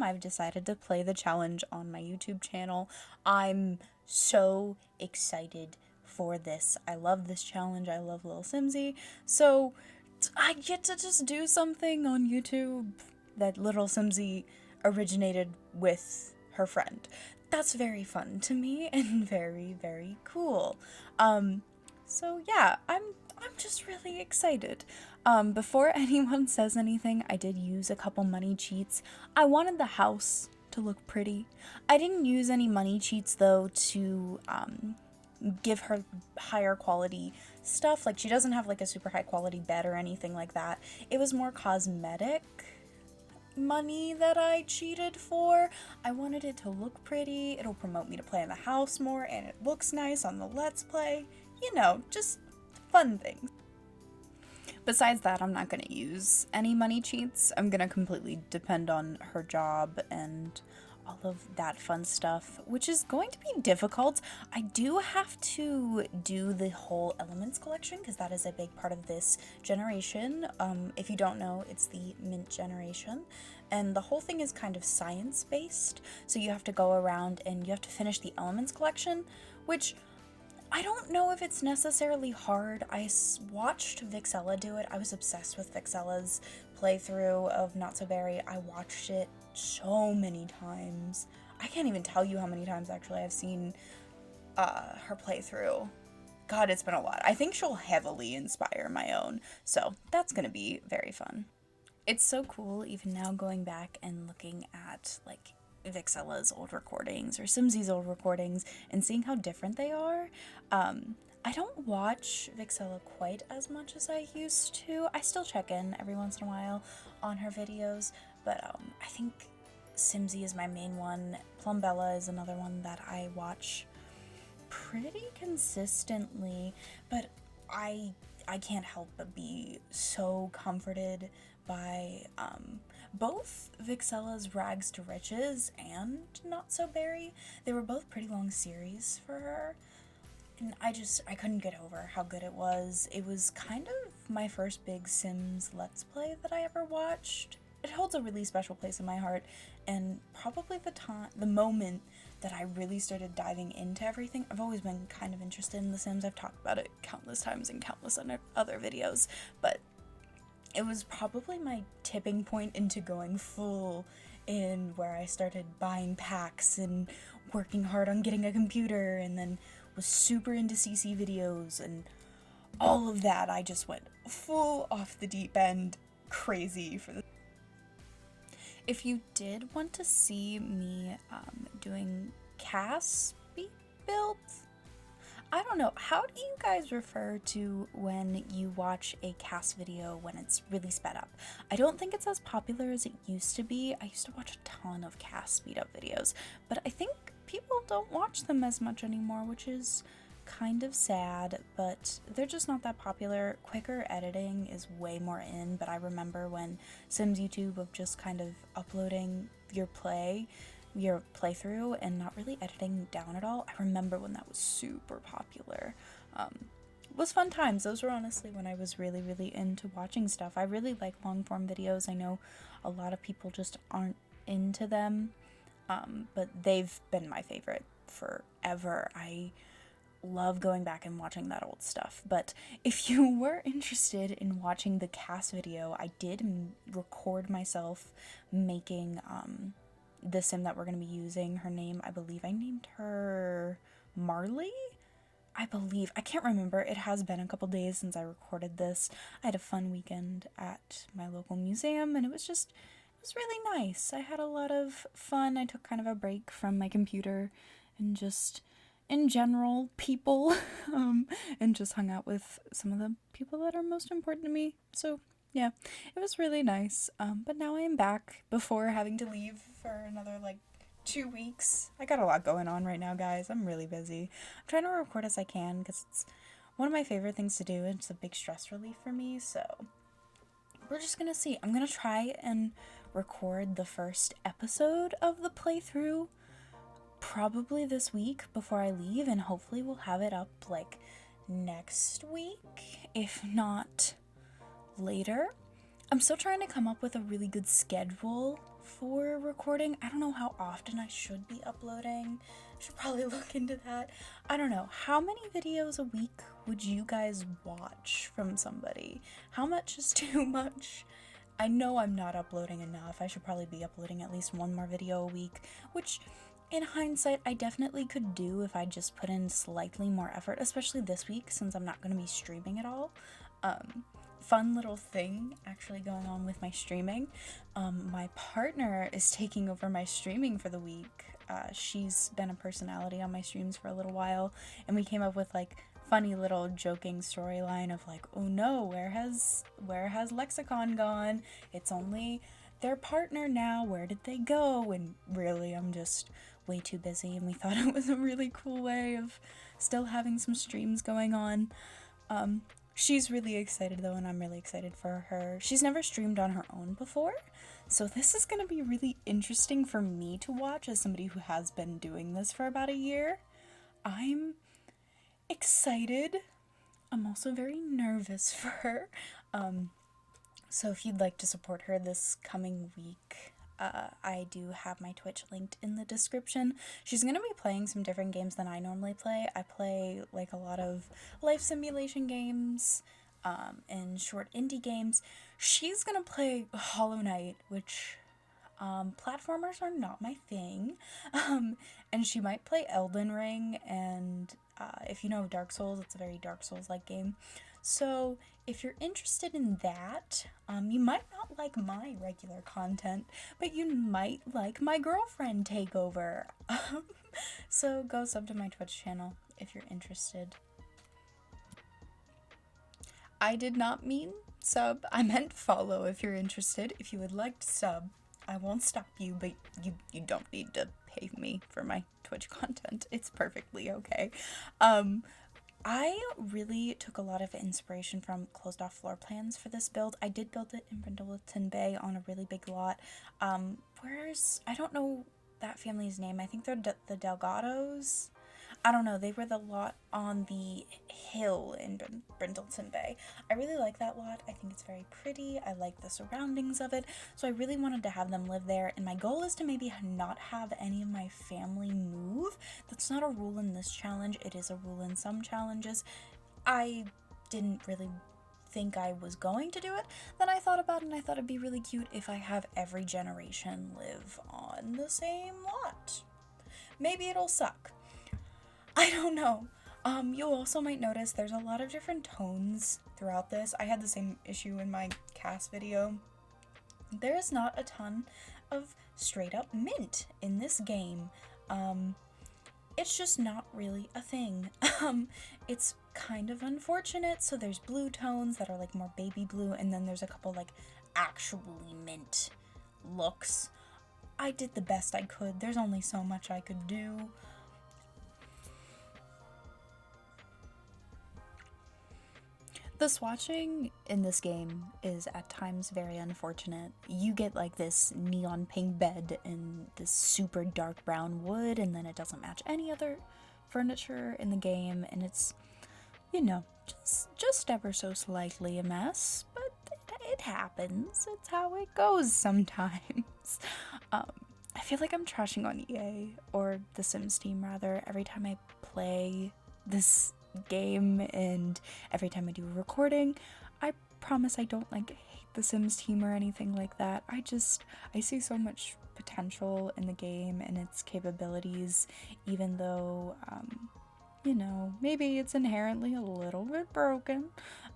time, I've decided to play the challenge on my YouTube channel. I'm so excited for this. I love this challenge. I love Little Simsy. So I get to just do something on YouTube that Little Simsy originated with her friend. That's very fun to me and very, very cool. So yeah, I'm just really excited. Before anyone says anything, I did use a couple money cheats. I wanted the house to look pretty. I didn't use any money cheats though to give her higher quality stuff. Like, she doesn't have like a super high quality bed or anything like that. It was more cosmetic money that I cheated for. I wanted it to look pretty. It'll promote me to play in the house more, and it looks nice on the Let's Play. You know, just fun things. Besides that, I'm not going to use any money cheats. I'm going to completely depend on her job and all of that fun stuff, which is going to be difficult. I do have to do the whole Elements collection because that is a big part of this generation. If you don't know, it's the Mint generation, and the whole thing is kind of science-based, so you have to go around and you have to finish the Elements collection, which I don't know if it's necessarily hard. I watched Vixella do it. I was obsessed with Vixella's playthrough of Not So Berry. I watched it so many times. I can't even tell you how many times actually I've seen her playthrough. God, it's been a lot. I think she'll heavily inspire my own, so that's gonna be very fun. It's so cool even now going back and looking at like Vixella's old recordings or Simsy's old recordings and seeing how different they are. I don't watch Vixella quite as much as I used to. I still check in every once in a while on her videos, but I think Simsy is my main one. Plumbella is another one that I watch pretty consistently, but I can't help but be so comforted by both Vixella's Rags to Riches and Not So Berry. They were both pretty long series for her, and I couldn't get over how good it was. It was kind of my first big Sims Let's Play that I ever watched. It holds a really special place in my heart, and probably the moment that I really started diving into everything. I've always been kind of interested in The Sims. I've talked about it countless times in countless other videos, but it was probably my tipping point into going full in, where I started buying packs and working hard on getting a computer, and then was super into CC videos and all of that. I just went full off the deep end crazy for this. If you did want to see me doing cast builds, I don't know, how do you guys refer to when you watch a cast video when it's really sped up? I don't think it's as popular as it used to be. I used to watch a ton of cast speed up videos, but I think people don't watch them as much anymore, which is kind of sad, but they're just not that popular. Quicker editing is way more in, but I remember when Sims YouTube of just kind of uploading your playthrough and not really editing down at all. I remember when that was super popular. It was fun times. Those were honestly when I was really, really into watching stuff. I really like long form videos. I know a lot of people just aren't into them, but they've been my favorite forever. I love going back and watching that old stuff. But if you were interested in watching the cast video, I did record myself making the sim that we're going to be using. Her name, I believe I named her Marley? I can't remember. It has been a couple days since I recorded this. I had a fun weekend at my local museum, and it was really nice. I had a lot of fun. I took kind of a break from my computer and just in general people and just hung out with some of the people that are most important to me. So yeah, it was really nice. But now I am back before having to leave for another like 2 weeks. I got a lot going on right now, guys. I'm really busy. I'm trying to record as I can because it's one of my favorite things to do. It's a big stress relief for me, so we're just gonna see. I'm gonna try and record the first episode of the playthrough probably this week before I leave, and hopefully we'll have it up like next week, if not later. I'm still trying to come up with a really good schedule for recording. I don't know how often I should be uploading. I should probably look into that. I don't know. How many videos a week would you guys watch from somebody? How much is too much? I know I'm not uploading enough. I should probably be uploading at least one more video a week, which in hindsight I definitely could do if I just put in slightly more effort, especially this week since I'm not going to be streaming at all. Fun little thing actually going on with my streaming. My partner is taking over my streaming for the week. She's been a personality on my streams for a little while, and we came up with like funny little joking storyline of like, oh no, where has Lexicon gone? It's only their partner now. Where did they go? And really, I'm just way too busy, and we thought it was a really cool way of still having some streams going on. She's really excited though, and I'm really excited for her. She's never streamed on her own before, so this is gonna be really interesting for me to watch as somebody who has been doing this for about a year. I'm excited. I'm also very nervous for her. So if you'd like to support her this coming week, I do have my Twitch linked in the description. She's going to be playing some different games than I normally play. I play like a lot of life simulation games and short indie games. She's going to play Hollow Knight, which platformers are not my thing. And she might play Elden Ring, and if you know Dark Souls, it's a very Dark Souls-like game. So if you're interested in that, you might not like my regular content, but you might like my girlfriend takeover. So go sub to my Twitch channel if you're interested. I did not mean sub. I meant follow if you're interested. If you would like to sub, I won't stop you, but you don't need to pay me for my Twitch content. It's perfectly okay. I really took a lot of inspiration from closed off floor plans for this build. I did build it in Brindleton Bay on a really big lot. I don't know that family's name. I think they're the Delgados. I don't know, they were the lot on the hill in Brindleton Bay. I really like that lot. I think it's very pretty. I like the surroundings of it. So I really wanted to have them live there. And my goal is to maybe not have any of my family move. That's not a rule in this challenge. It is a rule in some challenges. I didn't really think I was going to do it. Then I thought about it, and I thought it'd be really cute if I have every generation live on the same lot. Maybe it'll suck. I don't know. You also might notice there's a lot of different tones throughout this. I had the same issue in my cast video. There is not a ton of straight up mint in this game. It's just not really a thing. It's kind of unfortunate. So there's blue tones that are like more baby blue, and then there's a couple like actually mint looks. I did the best I could. There's only so much I could do. The swatching in this game is at times very unfortunate. You get like this neon pink bed and this super dark brown wood, and then it doesn't match any other furniture in the game, and it's, you know, just ever so slightly a mess, but it happens. It's how it goes sometimes. I feel like I'm trashing on EA, or the Sims team rather, every time I play this game and every time I do a recording. I promise I don't like hate the Sims team or anything like that. I see so much potential in the game and its capabilities, even though you know, maybe it's inherently a little bit broken.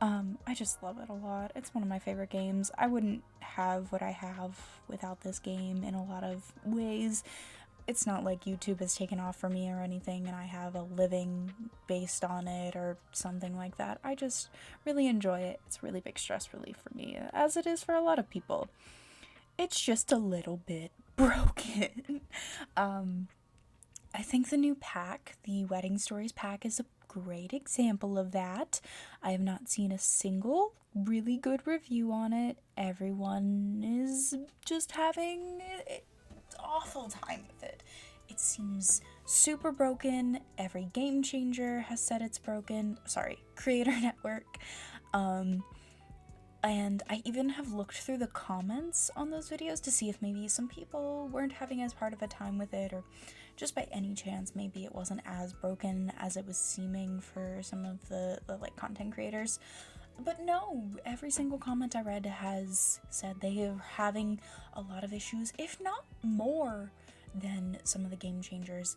I just love it a lot. It's one of my favorite games. I wouldn't have what I have without this game in a lot of ways. It's not like YouTube has taken off for me or anything and I have a living based on it or something like that. I just really enjoy it. It's a really big stress relief for me, as it is for a lot of people. It's just a little bit broken. I think the new pack, the Wedding Stories pack, is a great example of that. I have not seen a single really good review on it. Everyone is just having awful time with it. It seems super broken. Every game changer has said it's broken. Sorry, Creator Network. And I even have looked through the comments on those videos to see if maybe some people weren't having as hard of a time with it, or just by any chance maybe it wasn't as broken as it was seeming for some of the like content creators. But no, every single comment I read has said they are having a lot of issues, if not more than some of the game changers.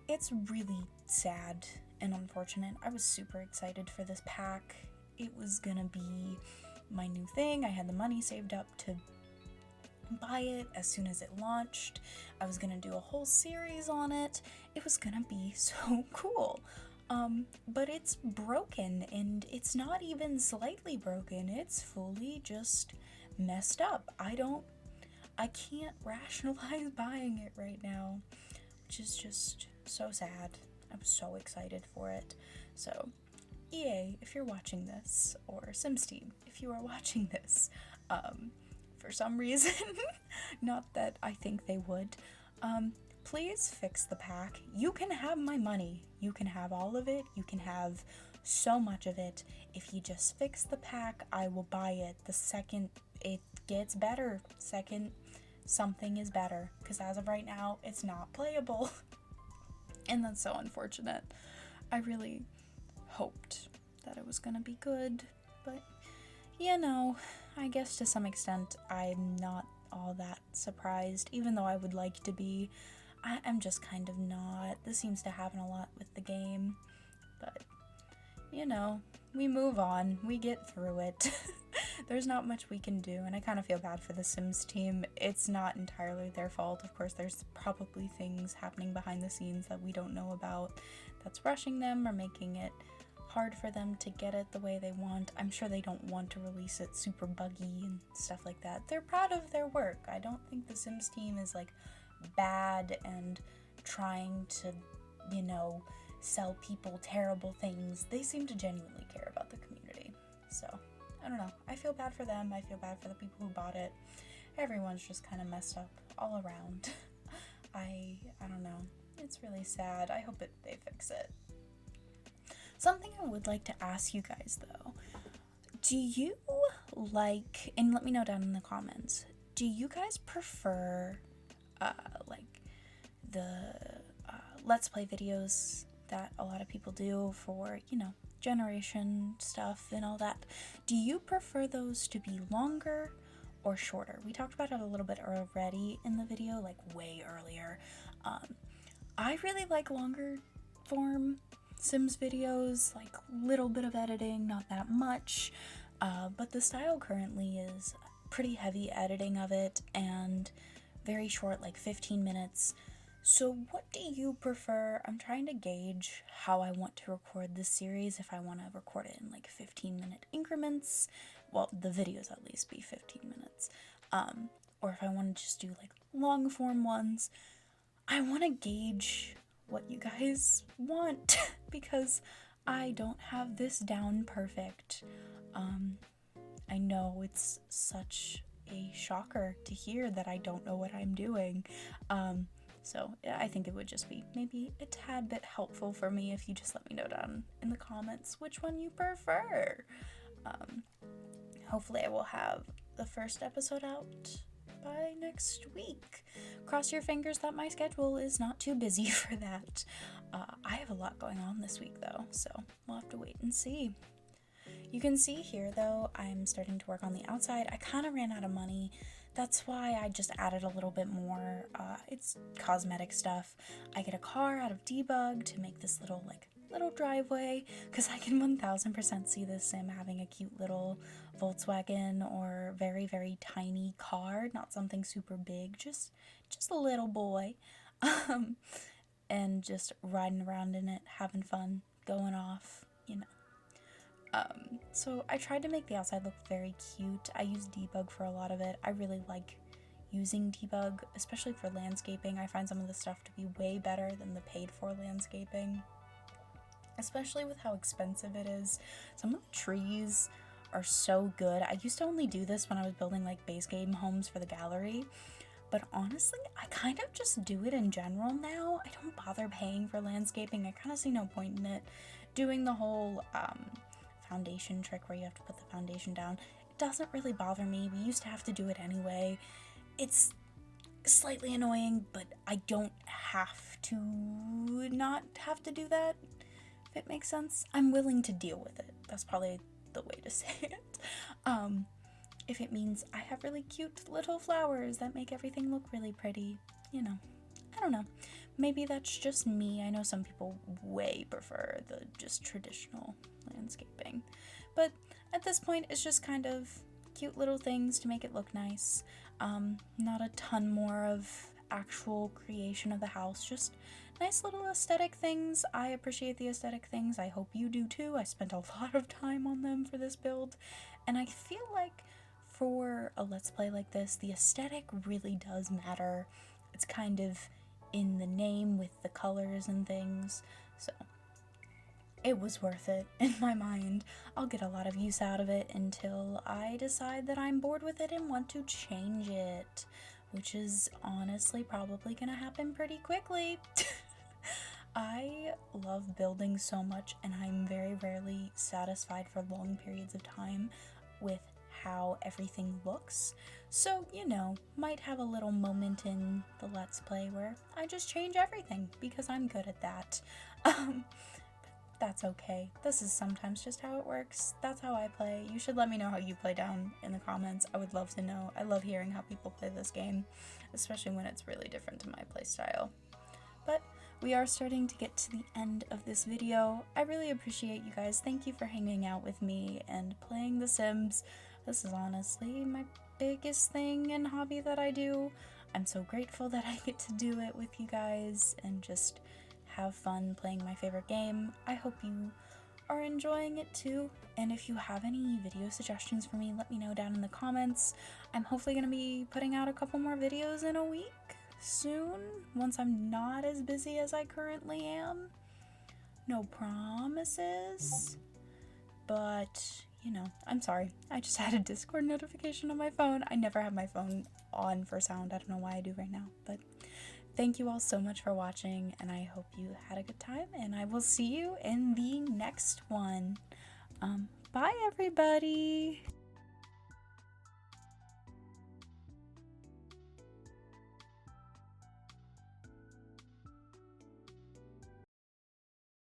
It's really sad and unfortunate. I was super excited for this pack. It was gonna be my new thing. I had the money saved up to buy it as soon as it launched. I was gonna do a whole series on it. It was gonna be so cool. But it's broken, and it's not even slightly broken. It's fully just messed up. I can't rationalize buying it right now, which is just so sad. I'm so excited for it. So EA, if you're watching this, or Sims Team, if you are watching this, for some reason, not that I think they would, please fix the pack. You can have my money. You can have all of it. You can have so much of it. If you just fix the pack, I will buy it the second it gets better. Second something is better, because as of right now, it's not playable. And that's so unfortunate. I really hoped that it was gonna be good, but you know, I guess to some extent I'm not all that surprised, even though I would like to be. I'm just kind of not. This seems to happen a lot with the game, but you know, we move on, we get through it. There's not much we can do, and I kind of feel bad for the Sims team. It's not entirely their fault. Of course, there's probably things happening behind the scenes that we don't know about that's rushing them or making it hard for them to get it the way they want. I'm sure they don't want to release it super buggy and stuff like that. They're proud of their work. I don't think the Sims team is like bad and trying to, you know, sell people terrible things. They seem to genuinely care about the community. So, I don't know. I feel bad for them. I feel bad for the people who bought it. Everyone's just kind of messed up all around. I don't know. It's really sad. I hope they fix it. Something I would like to ask you guys though, do you like, and let me know down in the comments, do you guys prefer like the Let's Play videos that a lot of people do for, you know, generation stuff and all that? Do you prefer those to be longer or shorter? We talked about it a little bit already in the video, like way earlier. I really like longer form Sims videos, like little bit of editing, not that much, but the style currently is pretty heavy editing of it and very short, like 15 minutes. So what do you prefer? I'm trying to gauge how I want to record this series, if I want to record it in like 15-minute increments, well, the videos at least be 15 minutes, or if I want to just do like long form ones. I want to gauge what you guys want because I don't have this down perfect. I know it's such a shocker to hear that I don't know what I'm doing. So I think it would just be maybe a tad bit helpful for me if you just let me know down in the comments which one you prefer. Hopefully I will have the first episode out by next week. Cross your fingers that my schedule is not too busy for that. I have a lot going on this week though, so we'll have to wait and see. You can see here though, I'm starting to work on the outside. I kind of ran out of money. That's why I just added a little bit more. It's cosmetic stuff. I get a car out of Debug to make this little driveway, because I can 1000% see this Sim having a cute little Volkswagen or very, very tiny car, not something super big, just a little boy, and just riding around in it, having fun, going off, you know. So I tried to make the outside look very cute. I use Debug for a lot of it. I really like using Debug, especially for landscaping. I find some of the stuff to be way better than the paid for landscaping, especially with how expensive it is. Some of the trees are so good. I used to only do this when I was building like base game homes for the gallery, but honestly, I kind of just do it in general now. I don't bother paying for landscaping. I kind of see no point in it. Doing the whole foundation trick where you have to put the foundation down, doesn't really bother me. We used to have to do it anyway. It's slightly annoying, but I don't have to not have to do that, if it makes sense. I'm willing to deal with it. That's probably the way to say it. If it means I have really cute little flowers that make everything look really pretty, you know, I don't know. Maybe that's just me. I know some people way prefer the just traditional landscaping. But at this point, it's just kind of cute little things to make it look nice. Not a ton more of actual creation of the house, just nice little aesthetic things. I appreciate the aesthetic things. I hope you do too. I spent a lot of time on them for this build, and I feel like for a Let's Play like this, the aesthetic really does matter. It's kind of in the name with the colors and things, so it was worth it in my mind. I'll get a lot of use out of it until I decide that I'm bored with it and want to change it, which is honestly probably gonna happen pretty quickly. I love building so much, and I'm very rarely satisfied for long periods of time with how everything looks. So, you know, might have a little moment in the Let's Play where I just change everything because I'm good at that. That's okay. This is sometimes just how it works. That's how I play. You should let me know how you play down in the comments. I would love to know. I love hearing how people play this game, especially when it's really different to my playstyle. But we are starting to get to the end of this video. I really appreciate you guys. Thank you for hanging out with me and playing The Sims. This is honestly my biggest thing and hobby that I do. I'm so grateful that I get to do it with you guys and just have fun playing my favorite game. I hope you are enjoying it too, and if you have any video suggestions for me, let me know down in the comments. I'm hopefully going to be putting out a couple more videos in a week soon, once I'm not as busy as I currently am. No promises, but you know, I'm sorry. I just had a Discord notification on my phone. I never have my phone on for sound. I don't know why I do right now, but thank you all so much for watching, and I hope you had a good time, and I will see you in the next one. Bye everybody!